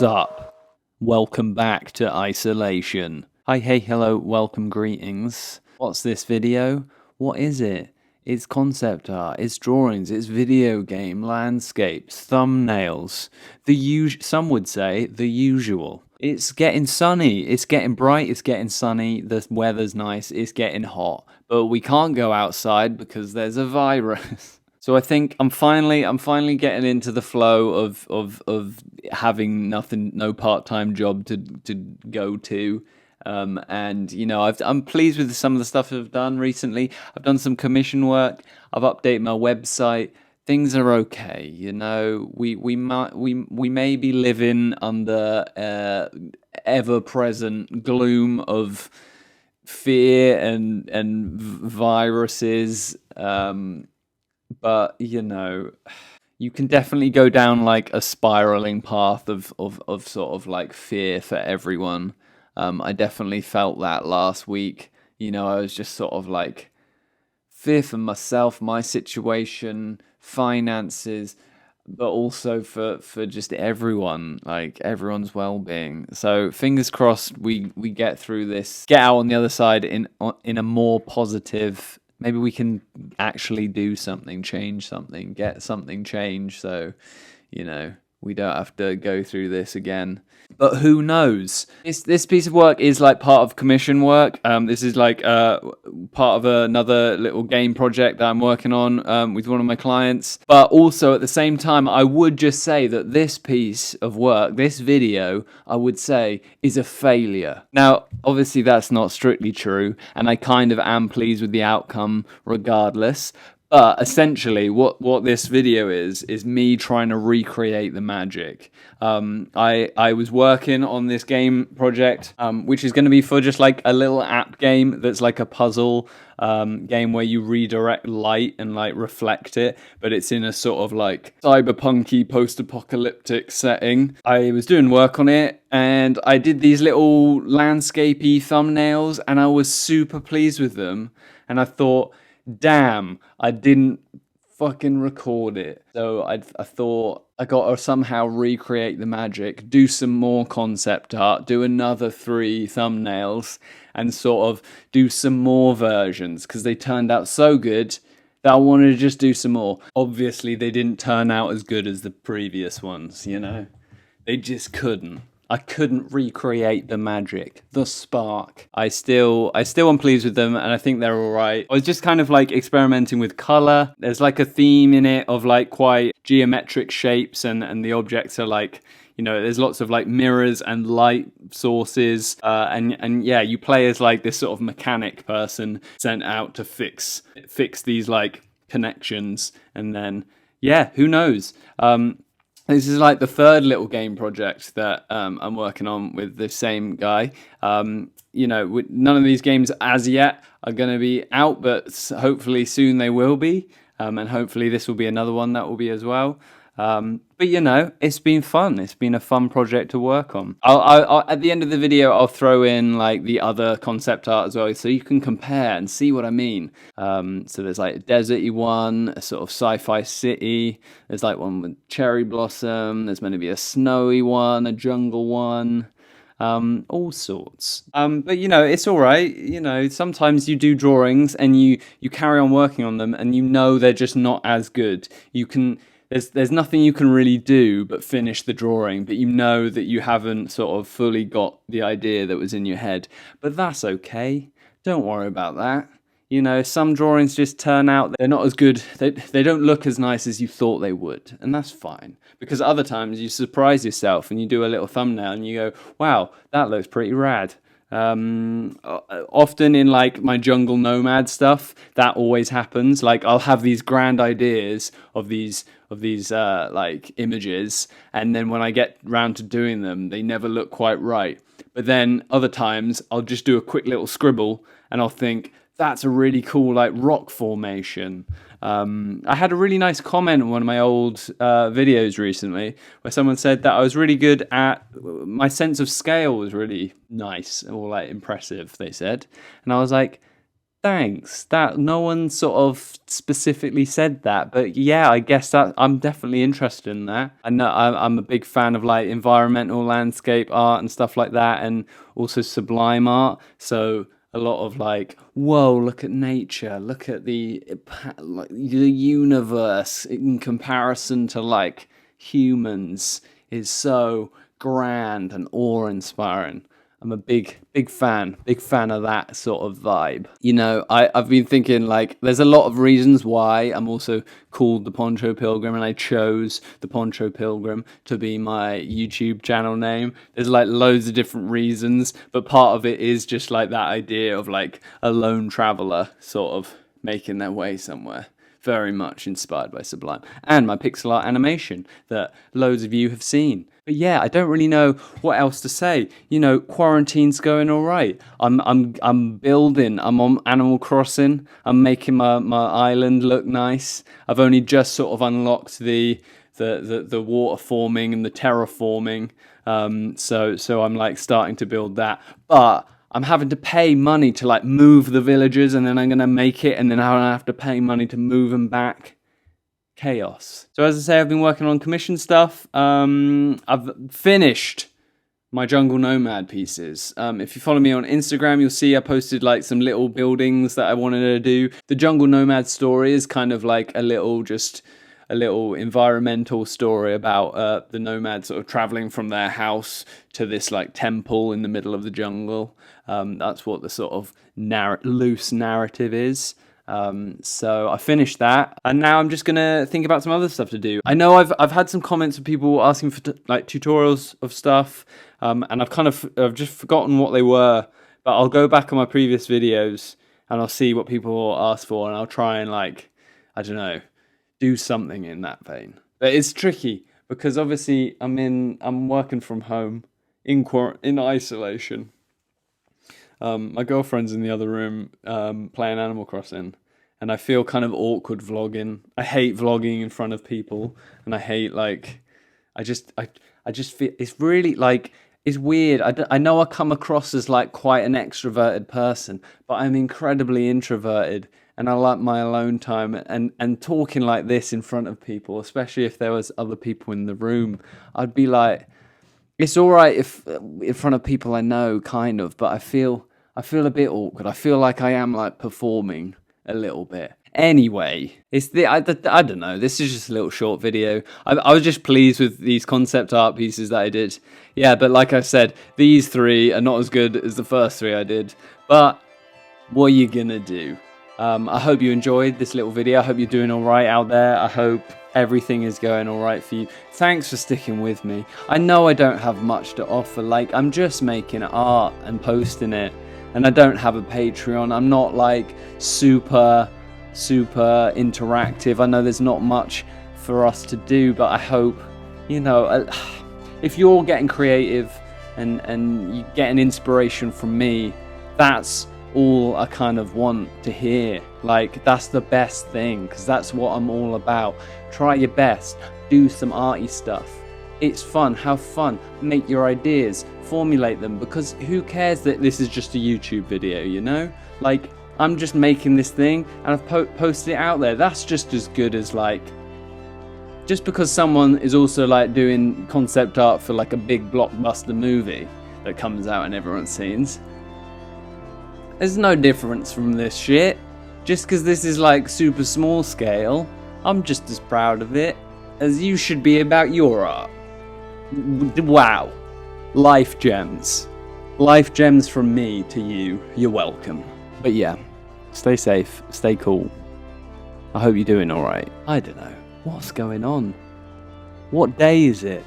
up? Welcome back to isolation. Hi, hey, hello, welcome, greetings. What's this video? What is it? It's concept art, it's drawings, it's video game, landscapes, thumbnails. Some would say the usual. It's getting sunny, it's getting bright, it's getting sunny, the weather's nice, it's getting hot. But we can't go outside because there's a virus. So I think I'm finally getting into the flow of having no part-time job to go to. And you know, I'm pleased with some of the stuff I've done recently. I've done some commission work. I've updated my website. Things are okay. You know, we may be living under ever-present gloom of fear and viruses. But you know, you can definitely go down like a spiraling path of sort of like fear for everyone. I definitely felt that last week. You know, I was just sort of like fear for myself, my situation, finances, but also for just everyone, like everyone's well-being. So fingers crossed we get through this, get out on the other side in a more positive. Maybe we can actually do something, change something, get something changed, so, you know, we don't have to go through this again. But who knows? This piece of work is like part of commission work. This is like part of another little game project that I'm working on with one of my clients. But also at the same time, I would just say that this piece of work, this video, I would say is a failure. Now, obviously that's not strictly true, and I kind of am pleased with the outcome regardless. But essentially, what this video is me trying to recreate the magic. I was working on this game project, which is going to be for just like a little app game that's like a puzzle game where you redirect light and like reflect it, but it's in a sort of like cyberpunky post-apocalyptic setting. I was doing work on it, and I did these little landscapey thumbnails, and I was super pleased with them. And I thought, damn, I didn't fucking record it. So I thought I got to somehow recreate the magic, do some more concept art, do another 3 thumbnails, and sort of do some more versions, because they turned out so good that I wanted to just do some more. Obviously, they didn't turn out as good as the previous ones, you know? They just couldn't. I couldn't recreate the magic, the spark. I still am pleased with them, and I think they're all right. I was just kind of like experimenting with color. There's like a theme in it of like quite geometric shapes, and the objects are like, you know, there's lots of like mirrors and light sources, and yeah, you play as like this sort of mechanic person sent out to fix these like connections, and then yeah, who knows. This is like the 3rd little game project that I'm working on with the same guy. You know, none of these games as yet are going to be out, but hopefully soon they will be. And hopefully this will be another one that will be as well. But you know, it's been fun. It's been a fun project to work on. I'll at the end of the video, I'll throw in like the other concept art as well, so you can compare and see what I mean. So there's like a deserty one, a sort of sci-fi city. There's like one with cherry blossom. There's meant to be a snowy one, a jungle one. All sorts. But you know, it's all right. You know, sometimes you do drawings and you carry on working on them, and you know they're just not as good. There's nothing you can really do but finish the drawing, but you know that you haven't sort of fully got the idea that was in your head. But that's okay. Don't worry about that. You know, some drawings just turn out, they're not as good. They don't look as nice as you thought they would. And that's fine. Because other times you surprise yourself and you do a little thumbnail and you go, wow, that looks pretty rad. Often in like my jungle nomad stuff, that always happens. Like I'll have these grand ideas of these like images, and then when I get round to doing them, they never look quite right. But then other times I'll just do a quick little scribble and I'll think, that's a really cool like rock formation. I had a really nice comment on one of my old videos recently where someone said that I was really good at, my sense of scale was really nice or like impressive, they said. And I was like, Thanks. That no one sort of specifically said that, but yeah, I guess that I'm definitely interested in that. I know I'm a big fan of like environmental landscape art and stuff like that, and also sublime art. So a lot of like, whoa, look at nature, look at like, the universe in comparison to like humans is so grand and awe-inspiring. I'm a big fan of that sort of vibe. You know, I've been thinking like there's a lot of reasons why I'm also called the Poncho Pilgrim, and I chose the Poncho Pilgrim to be my YouTube channel name. There's like loads of different reasons, but part of it is just like that idea of like a lone traveler sort of making their way somewhere. Very much inspired by Sublime and my pixel art animation that loads of you have seen. But yeah, I don't really know what else to say. You know, quarantine's going all right. I'm building. I'm on Animal Crossing. I'm making my island look nice. I've only just sort of unlocked the water forming and the terraforming. So I'm like starting to build that, but I'm having to pay money to like move the villagers, and then I'm gonna make it, and then I'm gonna have to pay money to move them back. Chaos. So as I say, I've been working on commission stuff. I've finished my Jungle Nomad pieces. If you follow me on Instagram, you'll see I posted like some little buildings that I wanted to do. The Jungle Nomad story is kind of like a little environmental story about the nomads sort of traveling from their house to this like temple in the middle of the jungle. That's what the sort of loose narrative is. So I finished that, and now I'm just gonna think about some other stuff to do. I know I've had some comments of people asking for like tutorials of stuff, and I've just forgotten what they were, but I'll go back on my previous videos and I'll see what people ask for, and I'll try and like, I don't know, do something in that vein. But it's tricky because obviously I'm working from home in isolation. My girlfriend's in the other room playing Animal Crossing, and I feel kind of awkward vlogging. I hate vlogging in front of people, and I hate like, I just feel it's really like, it's weird. I know I come across as like quite an extroverted person, but I'm incredibly introverted, and I like my alone time, and talking like this in front of people, especially if there was other people in the room, I'd be like, it's all right if in front of people I know, kind of, but I feel a bit awkward. I feel like I am like performing a little bit. Anyway, I don't know. This is just a little short video. I was just pleased with these concept art pieces that I did. Yeah, but like I said, these three are not as good as the first three I did. But what are you gonna do? I hope you enjoyed this little video. I hope you're doing all right out there. I hope everything is going all right for you. Thanks for sticking with me. I know I don't have much to offer. Like, I'm just making art and posting it, and I don't have a Patreon. I'm not like super interactive. I know there's not much for us to do, but I hope, you know, if you're getting creative and you get an inspiration from me, that's all I kind of want to hear. Like, that's the best thing, because that's what I'm all about. Try your best, do some arty stuff. It's fun, have fun, make your ideas, formulate them, because who cares that this is just a YouTube video, you know? Like, I'm just making this thing and I've posted it out there. That's just as good as like, just because someone is also like doing concept art for like a big blockbuster movie that comes out and everyone's seen. There's no difference from this shit. Just because this is like super small scale, I'm just as proud of it as you should be about your art. Wow. Life gems. Life gems from me to you. You're welcome. But yeah, stay safe, stay cool. I hope you're doing alright. I don't know. What's going on? What day is it?